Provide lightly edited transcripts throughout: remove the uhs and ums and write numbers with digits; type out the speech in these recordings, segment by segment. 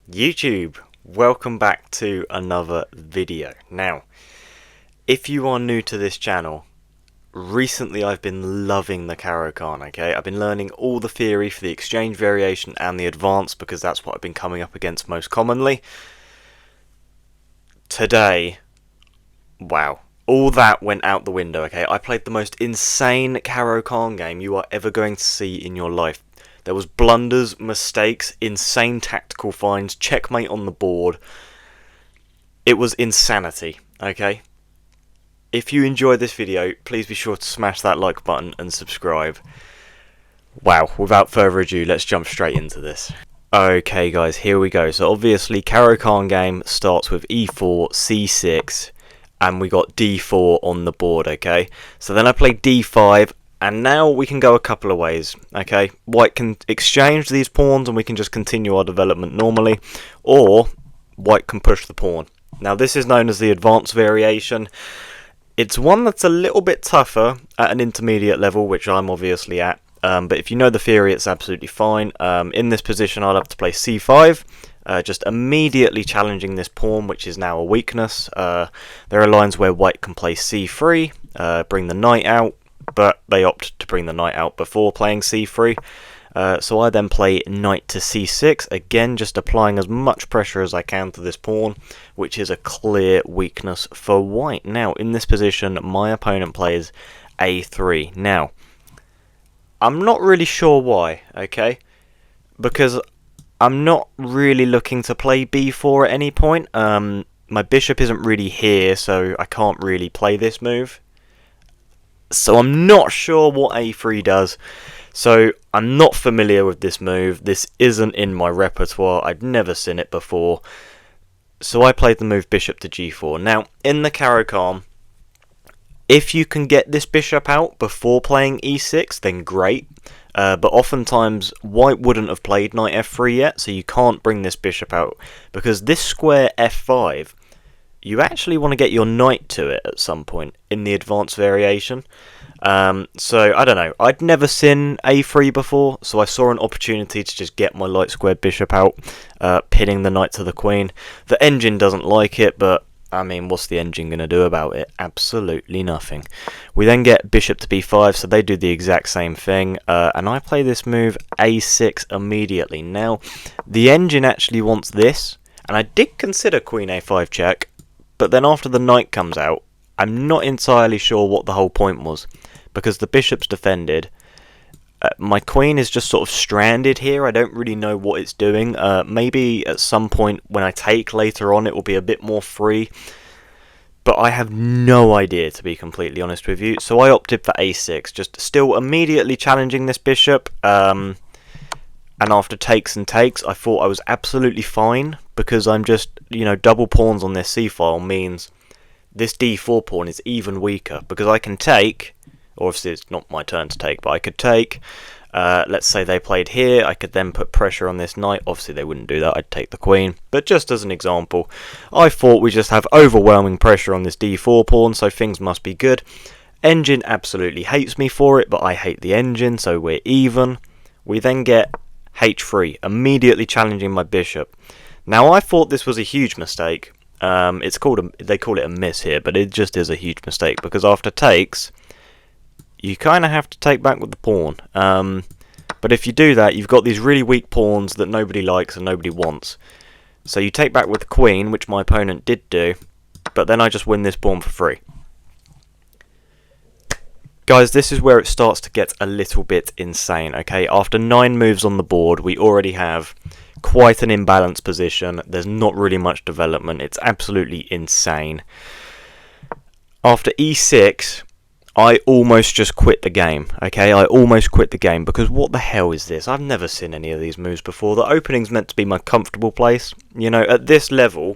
YouTube, welcome back to another video. Now, if you are new to this channel, recently I've been loving the Caro Kann, okay? I've been learning all the theory for the exchange variation and the advance because that's what I've been coming up against most commonly. Today, wow, all that went out the window, okay? I played the most insane Caro Kann game you are ever going to see in your life. There was blunders, mistakes, insane tactical finds, checkmate on the board. It was insanity, okay? If you enjoyed this video, please be sure to smash that like button and subscribe. Wow, without further ado, let's jump straight into this. Okay guys, here we go. So obviously, Caro Kann game starts with e4, c6, and we got d4 on the board, okay? So then I played d5, and now we can go a couple of ways, okay? White can exchange these pawns and we can just continue our development normally, or white can push the pawn. Now this is known as the advanced variation. It's one that's a little bit tougher at an intermediate level, which I'm obviously at, but if you know the theory, it's absolutely fine. In this position, I'll have to play c5, just immediately challenging this pawn, which is now a weakness. There are lines where white can play c3, bring the knight out, but they opt to bring the knight out before playing c3. So I then play knight to c6, again just applying as much pressure as I can to this pawn, which is a clear weakness for white. Now in this position my opponent plays a3. Now I'm not really sure why, okay, because I'm not really looking to play b4 at any point. My bishop isn't really here, so I can't really play this move. So I'm not sure what a3 does. So I'm not familiar with this move. This isn't in my repertoire. I'd never seen it before. So I played the move bishop to g4. Now, in the Caro Kann, if you can get this bishop out before playing e6, then great. But oftentimes, white wouldn't have played knight f3 yet, so you can't bring this bishop out. Because this square f5, you actually want to get your knight to it at some point in the advanced variation. So I don't know, I'd never seen a3 before, so I saw an opportunity to just get my light squared bishop out, pinning the knight to the queen. The engine doesn't like it, but I mean, what's the engine going to do about it? Absolutely nothing. We then get bishop to b5, so they do the exact same thing, and I play this move a6 immediately. Now, the engine actually wants this, and I did consider queen a5 check, but then after the knight comes out, I'm not entirely sure what the whole point was, because the bishop's defended. My queen is just sort of stranded here. I don't really know what it's doing. Maybe at some point when I take later on it will be a bit more free, but I have no idea, to be completely honest with you. So I opted for a6, just still immediately challenging this bishop, and after takes and takes I thought I was absolutely fine, because I'm just, you know, double pawns on this c-file means this d4 pawn is even weaker, because I can take, or obviously it's not my turn to take, but I could take, let's say they played here, I could then put pressure on this knight. Obviously they wouldn't do that, I'd take the queen, but just as an example, I thought we just have overwhelming pressure on this d4 pawn, so things must be good. Engine absolutely hates me for it, but I hate the engine, so we're even. We then get h3, immediately challenging my bishop. Now I thought this was a huge mistake. They call it a miss here, but it just is a huge mistake, because after takes, you kind of have to take back with the pawn. But if you do that, you've got these really weak pawns that nobody likes and nobody wants. So you take back with the queen, which my opponent did do, but then I just win this pawn for free. Guys, this is where it starts to get a little bit insane, okay? After 9 moves on the board, we already have quite an imbalanced position. There's not really much development. It's absolutely insane. After e6, I almost just quit the game, okay? I almost quit the game, because what the hell is this? I've never seen any of these moves before. The opening's meant to be my comfortable place. You know, at this level,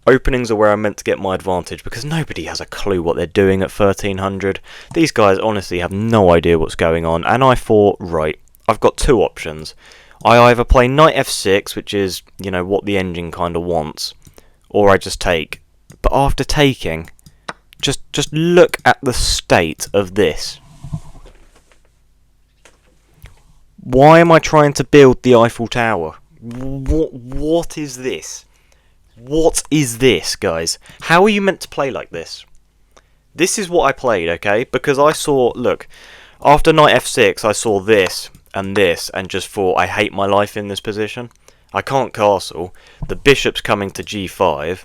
openings are where I'm meant to get my advantage, because nobody has a clue what they're doing at 1300. These guys honestly have no idea what's going on, and I thought, right, I've got two options. I either play knight f6, which is, you know, what the engine kind of wants, or I just take. But after taking, just look at the state of this. Why am I trying to build the Eiffel Tower? What is this? What is this, guys? How are you meant to play like this? This is what I played, okay? Because I saw, look, after knight f6, I saw this, and just thought, I hate my life in this position. I can't castle. The bishop's coming to g5.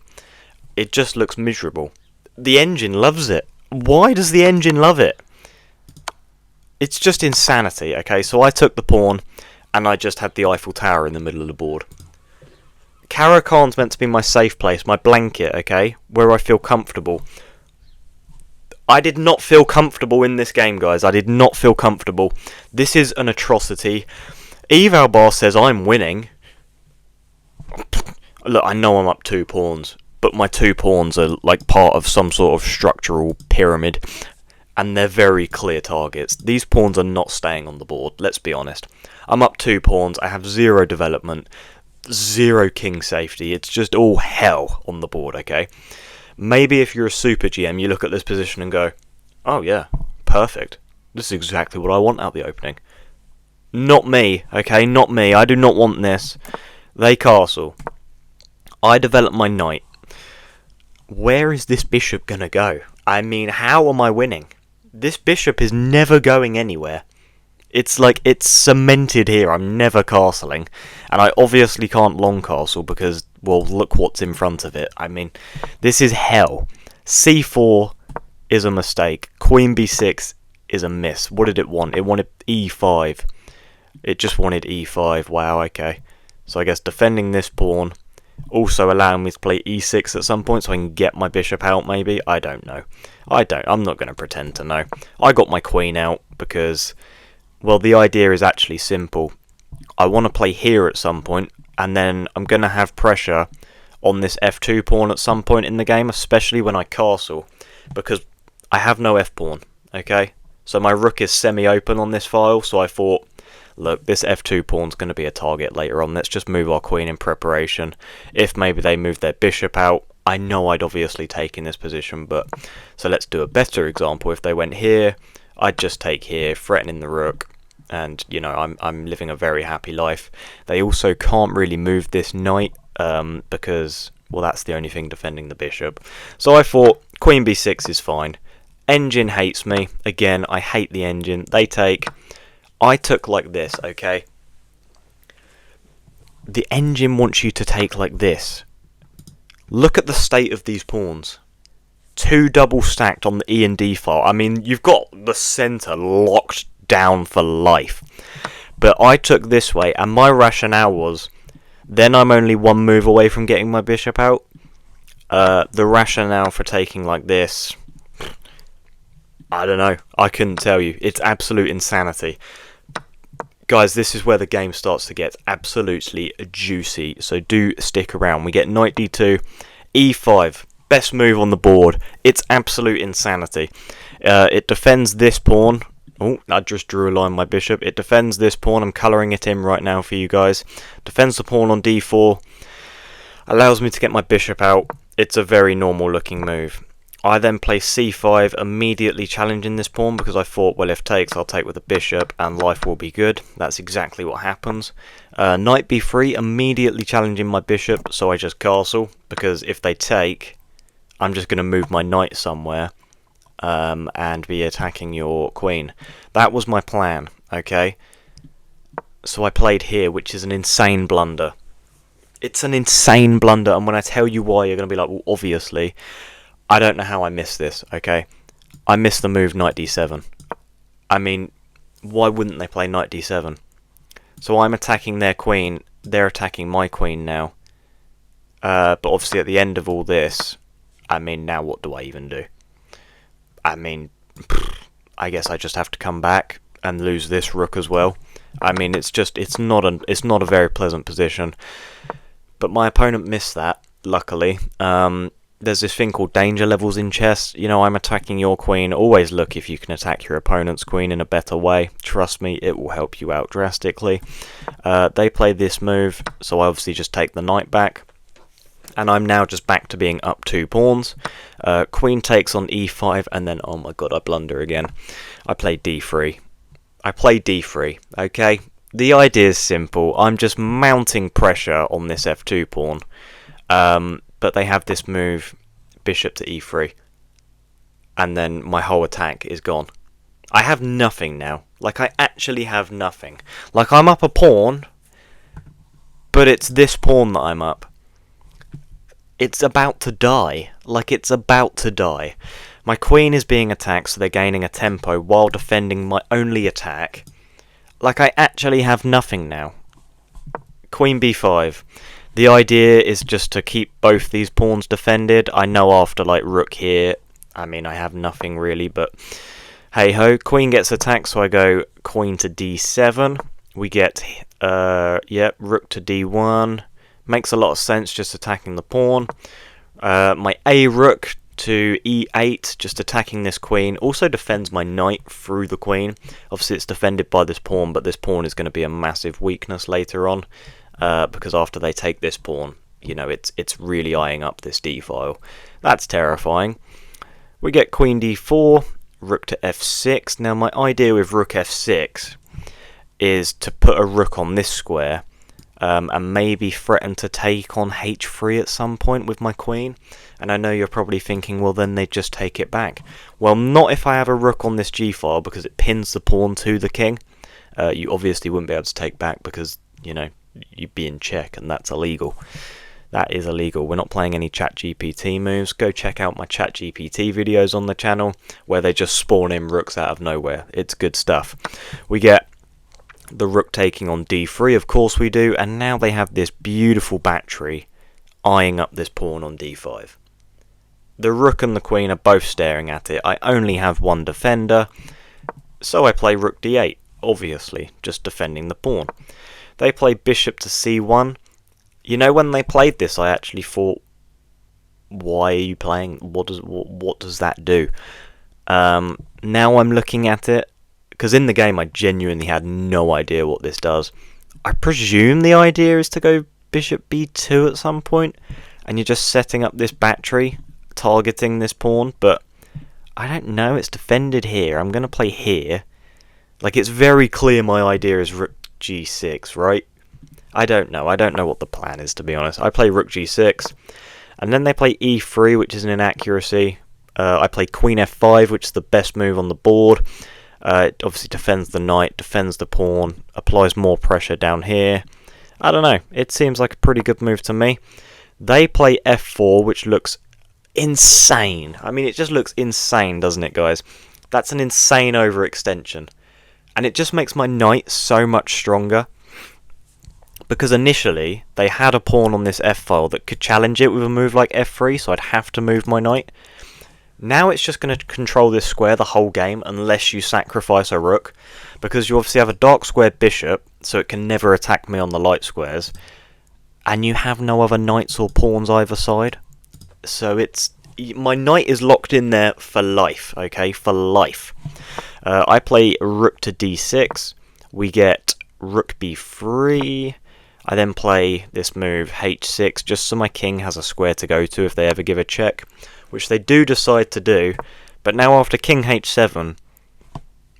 It just looks miserable. The engine loves it. Why does the engine love it? It's just insanity, okay? So I took the pawn, and I just had the Eiffel Tower in the middle of the board. Caro Kann's meant to be my safe place, my blanket, okay? Where I feel comfortable. I did not feel comfortable in this game, guys. I did not feel comfortable. This is an atrocity. Evalbar says I'm winning. Look, I know I'm up 2 pawns, but my 2 pawns are like part of some sort of structural pyramid, and they're very clear targets. These pawns are not staying on the board, let's be honest. I'm up 2 pawns, I have 0 development, 0 king safety. It's just all hell on the board, okay? Maybe if you're a super GM, you look at this position and go, oh yeah, perfect. This is exactly what I want out the opening. Not me, okay? Not me. I do not want this. They castle. I develop my knight. Where is this bishop going to go? I mean, how am I winning? This bishop is never going anywhere. It's like, it's cemented here. I'm never castling. And I obviously can't long castle because, well, look what's in front of it. I mean, this is hell. c4 is a mistake. Queen b6 is a miss. What did it want? It wanted e5. It just wanted e5. Wow, okay. So I guess defending this pawn, also allowing me to play e6 at some point so I can get my bishop out, maybe. I don't know. I'm not going to pretend to know. I got my queen out because, well, the idea is actually simple. I want to play here at some point, and then I'm going to have pressure on this f2 pawn at some point in the game, especially when I castle, because I have no f-pawn, okay? So my rook is semi-open on this file, so I thought, look, this f2 pawn's going to be a target later on. Let's just move our queen in preparation. If maybe they move their bishop out, I know I'd obviously take in this position, but so let's do a better example. If they went here, I'd just take here, threatening the rook, and you know I'm living a very happy life. They also can't really move this knight because, well, that's the only thing defending the bishop. So I thought queen b6 is fine. Engine hates me. Again, I hate the engine. They take. I took like this, okay? The engine wants you to take like this. Look at the state of these pawns. 2 double stacked on the E and D file. I mean, you've got the centre locked down for life. But I took this way, and my rationale was, then I'm only 1 move away from getting my bishop out. The rationale for taking like this, I don't know. I couldn't tell you. It's absolute insanity. Guys, this is where the game starts to get absolutely juicy, so do stick around. We get knight d2, e5, best move on the board. It's absolute insanity. It defends this pawn. Oh, I just drew a line my bishop. It defends this pawn. I'm colouring it in right now for you guys. Defends the pawn on d4. Allows me to get my bishop out. It's a very normal looking move. I then play c5, immediately challenging this pawn because I thought, well, if takes, I'll take with a bishop and life will be good. That's exactly what happens. Knight b3, immediately challenging my bishop, so I just castle because if they take, I'm just going to move my knight somewhere and be attacking your queen. That was my plan, okay? So I played here, which is an insane blunder. It's an insane blunder, and when I tell you why, you're going to be like, well, obviously. I don't know how I missed this, okay? I missed the move knight d7. I mean, why wouldn't they play knight d7? So I'm attacking their queen, they're attacking my queen now. But obviously at the end of all this, I mean, now what do I even do? I mean, I guess I just have to come back and lose this rook as well. I mean, it's not a very pleasant position. But my opponent missed that, luckily. There's this thing called danger levels in chess. You know, I'm attacking your queen. Always look if you can attack your opponent's queen in a better way. Trust me, it will help you out drastically. They play this move, so I obviously just take the knight back. And I'm now just back to being up 2 pawns. Queen takes on e5, and then, oh my god, I blunder again. I play d3. I play d3, okay? The idea is simple. I'm just mounting pressure on this f2 pawn. But they have this move, bishop to e3. And then my whole attack is gone. I have nothing now. Like, I actually have nothing. Like, I'm up a pawn, but it's this pawn that I'm up. It's about to die. Like, it's about to die. My queen is being attacked, so they're gaining a tempo while defending my only attack. Like, I actually have nothing now. Queen b5. The idea is just to keep both these pawns defended. I know after, like, rook here, I mean, I have nothing really, but hey-ho. Queen gets attacked, so I go queen to d7. We get, rook to d1. Makes a lot of sense just attacking the pawn. My a rook to e8, just attacking this queen. Also defends my knight through the queen. Obviously it's defended by this pawn, but this pawn is going to be a massive weakness later on. Because after they take this pawn, you know, it's really eyeing up this d-file. That's terrifying. We get queen d4, rook to f6. Now my idea with rook f6 is to put a rook on this square. And maybe threaten to take on h3 at some point with my queen. And I know you're probably thinking, well, then they just take it back. Well, not if I have a rook on this g-file, because it pins the pawn to the king. You obviously wouldn't be able to take back because, you know, you'd be in check, and that's illegal. That is illegal. We're not playing any ChatGPT moves. Go check out my ChatGPT videos on the channel, where they just spawn in rooks out of nowhere. It's good stuff. We get the rook taking on d3, of course we do, and now they have this beautiful battery eyeing up this pawn on d5. The rook and the queen are both staring at it. I only have one defender, so I play rook d8, obviously, just defending the pawn. They play bishop to c1. You know, when they played this, I actually thought, why are you playing? What does that do? Now I'm looking at it, because in the game I genuinely had no idea what this does. I presume the idea is to go bishop b2 at some point, and you're just setting up this battery, targeting this pawn, but I don't know, it's defended here. I'm going to play here. Like, it's very clear my idea is rook g6, right? I don't know what the plan is, to be honest. I play rook g6, and then they play e3, which is an inaccuracy. I play queen f5, which is the best move on the board. It obviously defends the knight, defends the pawn, applies more pressure down here. I don't know, it seems like a pretty good move to me. They play f4, which looks insane. I mean, it just looks insane, doesn't it, guys? That's an insane overextension. And it just makes my knight so much stronger. Because initially, they had a pawn on this f-file that could challenge it with a move like f3, so I'd have to move my knight. Now it's just going to control this square the whole game unless you sacrifice a rook, because you obviously have a dark square bishop, so it can never attack me on the light squares, and you have no other knights or pawns either side. So my knight is locked in there for life, okay, for life. I play rook to d6, we get rook b3, I then play this move h6 just so my king has a square to go to if they ever give a check, which they do decide to do. But now after king h7,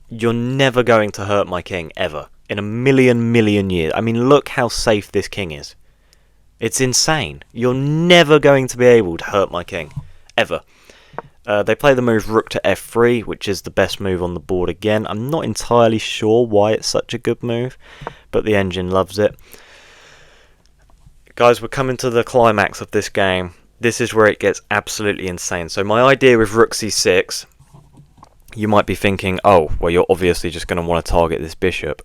you're never going to hurt my king, ever. In a million years. I mean, look how safe this king is. It's insane. You're never going to be able to hurt my king, ever. They play the move rook to f3, which is the best move on the board again. I'm not entirely sure why it's such a good move, but the engine loves it. Guys, we're coming to the climax of this game. This is where it gets absolutely insane. So my idea with rook c6, you might be thinking, oh, well, you're obviously just going to want to target this bishop.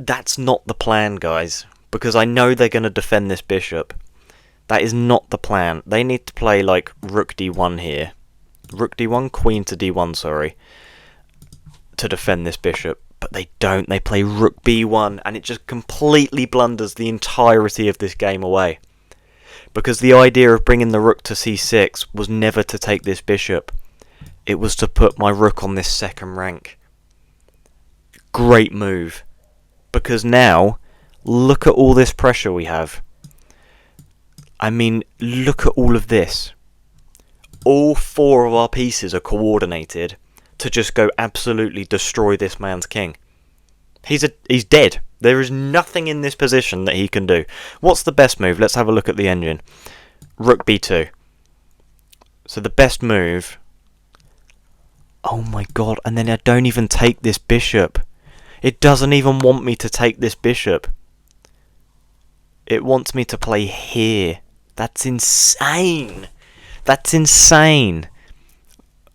That's not the plan, guys, because I know they're going to defend this bishop. That is not the plan. They need to play like rook d1 here. Rook d1, queen to d1, sorry, to defend this bishop. But they don't. They play rook b1, and it just completely blunders the entirety of this game away. Because the idea of bringing the rook to c6 was never to take this bishop. It was to put my rook on this second rank. Great move. Because now, look at all this pressure we have. I mean, look at all of this. All four of our pieces are coordinated to just go absolutely destroy this man's king. He's dead. There is nothing in this position that he can do. What's the best move? Let's have a look at the engine. Rook b2. So the best move... Oh my god, and then I don't even take this bishop. It doesn't even want me to take this bishop. It wants me to play here. That's insane. That's insane.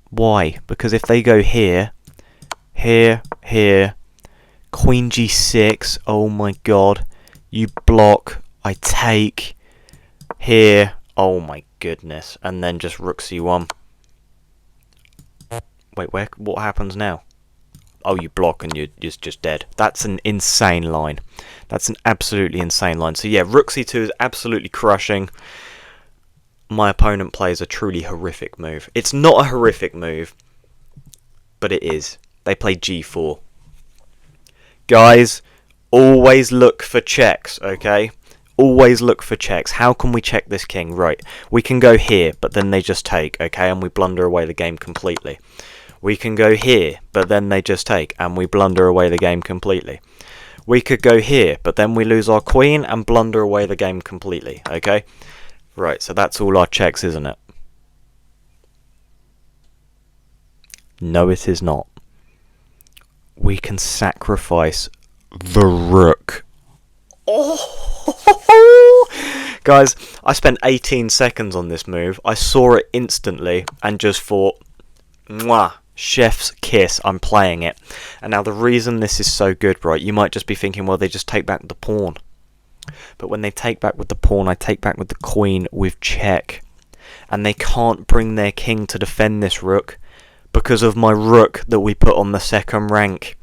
Why? Because if they go here, here, here, Queen g6, oh my god. You block, I take, here, oh my goodness. And then just rook c1. Wait, what happens now? Oh, you block and you're just dead. That's an insane line. That's an absolutely insane line. So yeah, rook c2 is absolutely crushing. My opponent plays a truly horrific move. It's not a horrific move, but it is. They play g4. Guys, always look for checks, okay? Always look for checks. How can we check this king? Right, we can go here, but then they just take, okay? And we blunder away the game completely. We can go here, but then they just take, and we blunder away the game completely. We could go here, but then we lose our queen and blunder away the game completely, okay? Right, so that's all our checks, isn't it? No, it is not. We can sacrifice the rook. Oh! Guys, I spent 18 seconds on this move. I saw it instantly and just thought, mwah, chef's kiss, I'm playing it. And now the reason this is so good, right, you might just be thinking, well, they just take back the pawn. But when they take back with the pawn, I take back with the queen with check. And they can't bring their king to defend this rook because of my rook that we put on the second rank.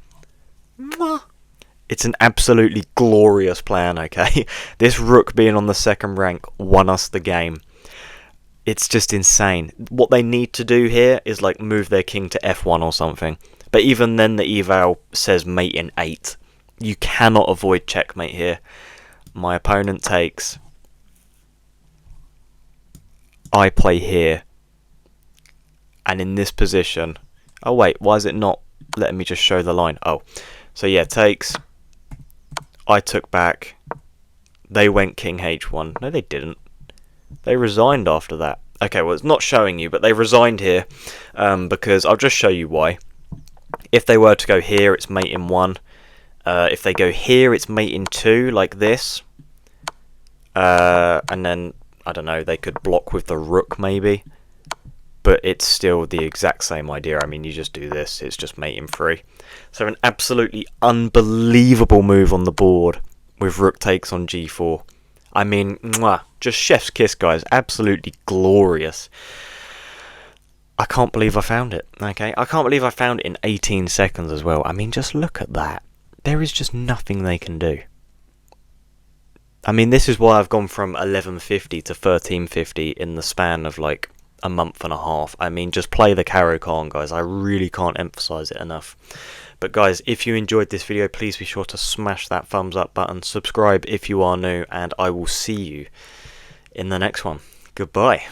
It's an absolutely glorious plan, okay? This rook being on the second rank won us the game. It's just insane. What they need to do here is like move their king to f1 or something. But even then the eval says mate in 8. You cannot avoid checkmate here. My opponent takes. I play here. And in this position... Oh wait, why is it not letting me just show the line? Oh, so yeah, takes. I took back. They went king h1. No, they didn't. They resigned after that. Okay, well, it's not showing you, but they resigned here because I'll just show you why. If they were to go here, it's mate in 1. If they go here, it's mate in 2, like this. And then, I don't know, they could block with the rook, maybe. But it's still the exact same idea. I mean, you just do this, it's just mate in 3. So an absolutely unbelievable move on the board with rook takes on g4. I mean, mwah, just chef's kiss, guys. Absolutely glorious. I can't believe I found it, okay? I can't believe I found it in 18 seconds as well. I mean, just look at that. There is just nothing they can do. I mean, this is why I've gone from 1150 to 1350 in the span of like a month and a half. I mean, just play the Caro Kann, guys. I really can't emphasize it enough. But guys, if you enjoyed this video, please be sure to smash that thumbs up button, subscribe if you are new, and I will see you in the next one. Goodbye.